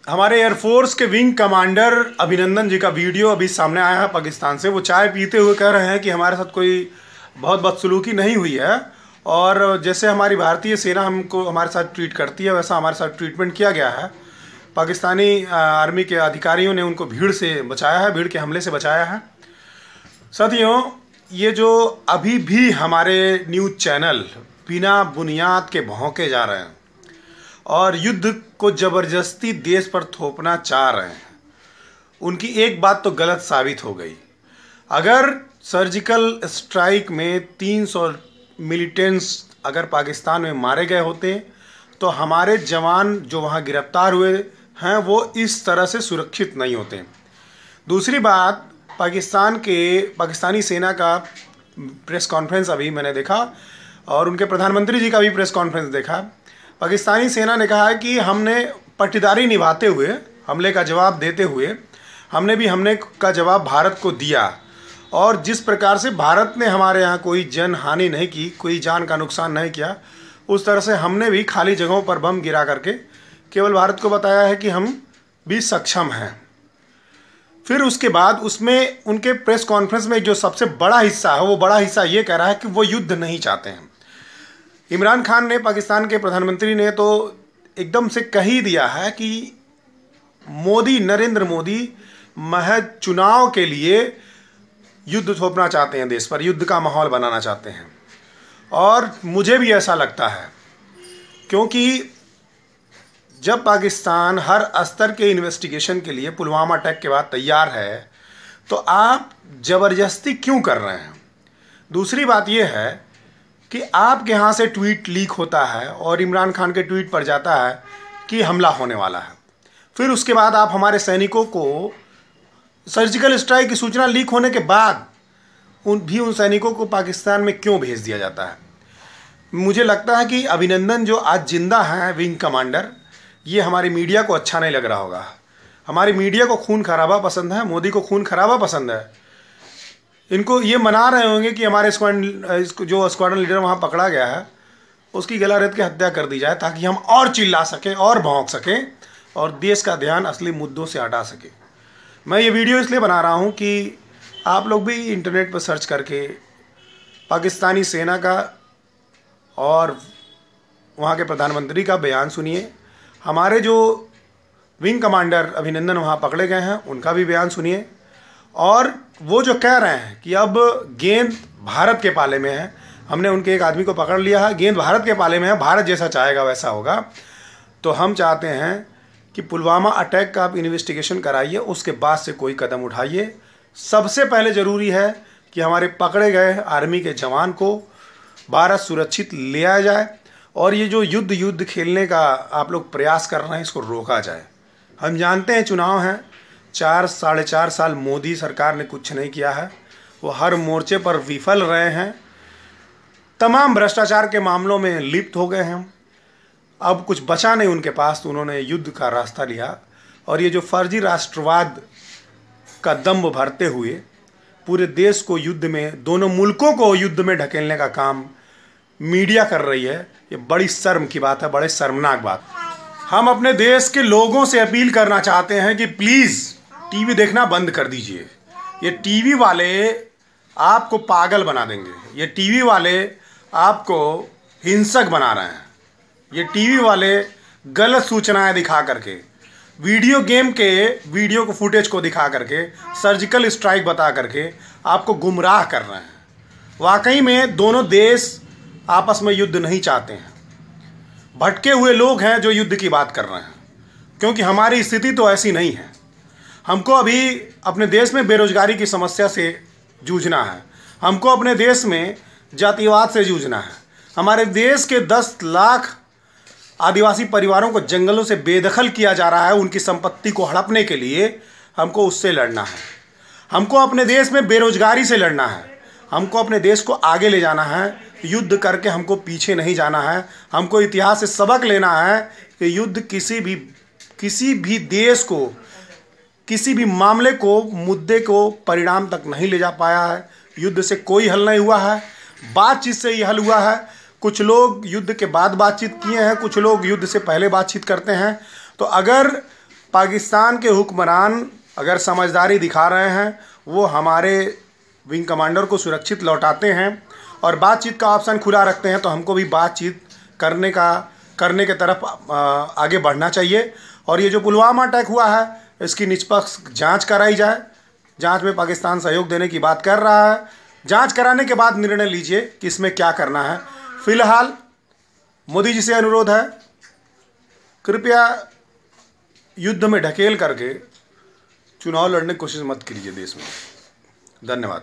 हमारे एयरफोर्स के wing commander अभिनंदन जी का वीडियो अभी सामने आया है पाकिस्तान से। वो चाय पीते हुए कह रहे हैं कि हमारे साथ कोई बहुत बदसलूकी नहीं हुई है और जैसे हमारी भारतीय सेना हमको हमारे साथ ट्रीट करती है वैसा हमारे साथ ट्रीटमेंट किया गया है। पाकिस्तानी आर्मी के अधिकारियों ने उनको भीड़ से बचाया है, भीड़ के हमले से बचाया है। साथियों, ये जो अभी भी हमारे न्यूज़ चैनल बिना बुनियाद के भौंके जा रहे हैं और युद्ध को ज़बरदस्ती देश पर थोपना चाह रहे हैं, उनकी एक बात तो गलत साबित हो गई। अगर सर्जिकल स्ट्राइक में 300 मिलिटेंट्स अगर पाकिस्तान में मारे गए होते तो हमारे जवान जो वहाँ गिरफ्तार हुए हैं वो इस तरह से सुरक्षित नहीं होते। दूसरी बात, पाकिस्तानी सेना का प्रेस कॉन्फ्रेंस अभी मैंने देखा और उनके प्रधानमंत्री जी का भी प्रेस कॉन्फ्रेंस देखा। पाकिस्तानी सेना ने कहा है कि हमने पट्टीदारी निभाते हुए, हमले का जवाब देते हुए, हमले का जवाब भारत को दिया और जिस प्रकार से भारत ने हमारे यहाँ कोई जन हानि नहीं की, कोई जान का नुकसान नहीं किया, उस तरह से हमने भी खाली जगहों पर बम गिरा करके केवल भारत को बताया है कि हम भी सक्षम हैं। फिर उसके बाद उसमें उनके प्रेस कॉन्फ्रेंस में जो सबसे बड़ा हिस्सा है वो बड़ा हिस्सा ये कह रहा है कि वो युद्ध नहीं चाहते हैं। इमरान खान ने, पाकिस्तान के प्रधानमंत्री ने तो एकदम से कह ही दिया है कि नरेंद्र मोदी महज चुनाव के लिए युद्ध थोपना चाहते हैं, देश पर युद्ध का माहौल बनाना चाहते हैं। और मुझे भी ऐसा लगता है, क्योंकि जब पाकिस्तान हर स्तर के इन्वेस्टिगेशन के लिए पुलवामा अटैक के बाद तैयार है तो आप ज़बरदस्ती क्यों कर रहे हैं। दूसरी बात यह है कि आपके यहाँ से ट्वीट लीक होता है और इमरान खान के ट्वीट पर जाता है कि हमला होने वाला है। फिर उसके बाद आप हमारे सैनिकों को सर्जिकल स्ट्राइक की सूचना लीक होने के बाद उन सैनिकों को पाकिस्तान में क्यों भेज दिया जाता है। मुझे लगता है कि अभिनंदन जो आज जिंदा हैं, विंग कमांडर, ये हमारी मीडिया को अच्छा नहीं लग रहा होगा। हमारी मीडिया को खून खराबा पसंद है, मोदी को खून खराबा पसंद है। इनको ये मना रहे होंगे कि हमारे जो स्क्वाड्रन लीडर वहाँ पकड़ा गया है उसकी गला रेत के हत्या कर दी जाए ताकि हम और चिल्ला सकें और भौंक सकें और देश का ध्यान असली मुद्दों से हटा सकें। मैं ये वीडियो इसलिए बना रहा हूँ कि आप लोग भी इंटरनेट पर सर्च करके पाकिस्तानी सेना का और वहाँ के प्रधानमंत्री का बयान सुनिए। हमारे जो विंग कमांडर अभिनंदन वहाँ पकड़े गए हैं उनका भी बयान सुनिए। और वो जो कह रहे हैं कि अब गेंद भारत के पाले में है, हमने उनके एक आदमी को पकड़ लिया है, गेंद भारत के पाले में है, भारत जैसा चाहेगा वैसा होगा। तो हम चाहते हैं कि पुलवामा अटैक का आप इन्वेस्टिगेशन कराइए, उसके बाद से कोई कदम उठाइए। सबसे पहले ज़रूरी है कि हमारे पकड़े गए आर्मी के जवान को भारत सुरक्षित ले आया जाए और ये जो युद्ध खेलने का आप लोग प्रयास कर रहे हैं इसको रोका जाए। हम जानते हैं चुनाव हैं, 4-4.5 साल मोदी सरकार ने कुछ नहीं किया है, वो हर मोर्चे पर विफल रहे हैं, तमाम भ्रष्टाचार के मामलों में लिप्त हो गए हैं। अब कुछ बचा नहीं उनके पास, तो उन्होंने युद्ध का रास्ता लिया और ये जो फर्जी राष्ट्रवाद का दम्भ भरते हुए पूरे देश को युद्ध में, दोनों मुल्कों को युद्ध में ढकेलने का काम मीडिया कर रही है, ये बड़ी शर्म की बात है, बड़े शर्मनाक बात। हम अपने देश के लोगों से अपील करना चाहते हैं कि प्लीज़ टीवी देखना बंद कर दीजिए। ये टीवी वाले आपको पागल बना देंगे, ये टीवी वाले आपको हिंसक बना रहे हैं, ये टीवी वाले गलत सूचनाएं दिखा करके, वीडियो गेम के वीडियो को फुटेज को दिखा करके, सर्जिकल स्ट्राइक बता करके आपको गुमराह कर रहे हैं। वाकई में दोनों देश आपस में युद्ध नहीं चाहते हैं, भटके हुए लोग हैं जो युद्ध की बात कर रहे हैं, क्योंकि हमारी स्थिति तो ऐसी नहीं है। हमको अभी अपने देश में बेरोजगारी की समस्या से जूझना है, हमको अपने देश में जातिवाद से जूझना है, हमारे देश के 10 लाख आदिवासी परिवारों को जंगलों से बेदखल किया जा रहा है, उनकी संपत्ति को हड़पने के लिए हमको उससे लड़ना है। हमको अपने देश में बेरोजगारी से लड़ना है, हमको अपने देश को आगे ले जाना है, युद्ध करके हमको पीछे नहीं जाना है। हमको इतिहास से सबक लेना है कि युद्ध किसी भी देश को, किसी भी मामले को, मुद्दे को परिणाम तक नहीं ले जा पाया है। युद्ध से कोई हल नहीं हुआ है, बातचीत से ही हल हुआ है। कुछ लोग युद्ध के बाद बातचीत किए हैं, कुछ लोग युद्ध से पहले बातचीत करते हैं। तो अगर पाकिस्तान के हुक्मरान अगर समझदारी दिखा रहे हैं, वो हमारे विंग कमांडर को सुरक्षित लौटाते हैं और बातचीत का ऑप्शन खुला रखते हैं, तो हमको भी बातचीत करने के तरफ आगे बढ़ना चाहिए। और ये जो पुलवामा अटैक हुआ है, इसकी निष्पक्ष जांच कराई जाए। जांच में पाकिस्तान सहयोग देने की बात कर रहा है। जांच कराने के बाद निर्णय लीजिए कि इसमें क्या करना है। फिलहाल मोदी जी से अनुरोध है, कृपया युद्ध में ढकेल करके चुनाव लड़ने की कोशिश मत कीजिए देश में। धन्यवाद।